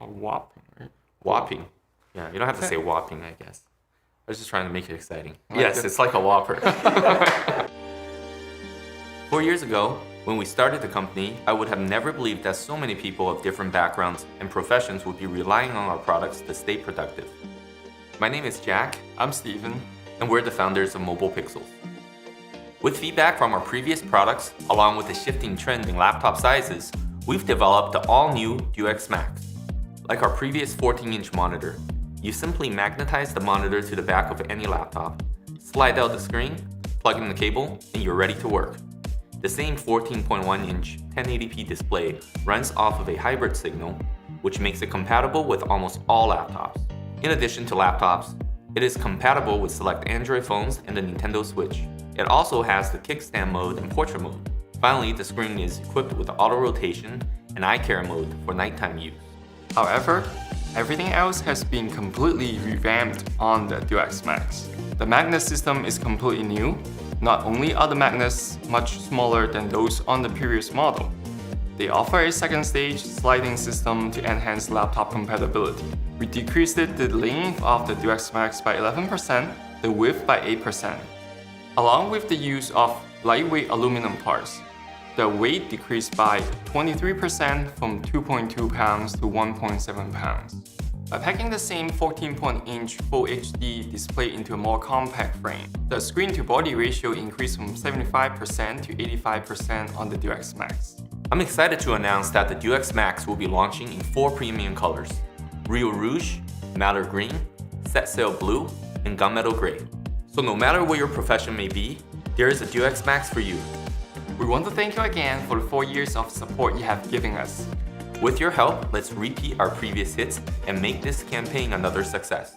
called whopping, right? Whopping. Yeah, you don't have to say whopping, I guess. I was just trying to make it exciting. Like Yes, it. it's like a Whopper. 4 years ago, when we started the company, I would have never believed that so many people of different backgrounds and professions would be relying on our products to stay productive. My name is Jack, I'm Steven. and we're the founders of Mobile Pixels. With feedback from our previous products, along with the shifting trend in laptop sizes, we've developed the all-new DUEX Max. Like our previous 14-inch monitor, you simply magnetize the monitor to the back of any laptop, slide out the screen, plug in the cable, and you're ready to work. The same 14.1-inch 1080p display runs off of a hybrid signal, which makes it compatible with almost all laptops. In addition to laptops, it is compatible with select Android phones and the Nintendo Switch. It also has the kickstand mode and portrait mode. Finally, the screen is equipped with auto rotation and eye care mode for nighttime use. However, everything else has been completely revamped on the DUEX Max. The magnet system is completely new. Not only are the magnets much smaller than those on the previous model, they offer a second stage sliding system to enhance laptop compatibility. We decreased the length of the DUEX Max by 11%, the width by 8%. Along with the use of lightweight aluminum parts, the weight decreased by 23% from 2.2 pounds to 1.7 pounds. By packing the same 14-inch Full HD display into a more compact frame, the screen-to-body ratio increased from 75% to 85% on the DUEX Max. I'm excited to announce that the DUEX Max will be launching in 4 premium colors: Rio Rouge, Mallard Green, Set Sail Blue, and Gunmetal Gray. So no matter what your profession may be, there is a DUEX Max for you. We want to thank you again for the 4 years of support you have given us. With your help, let's repeat our previous hits and make this campaign another success.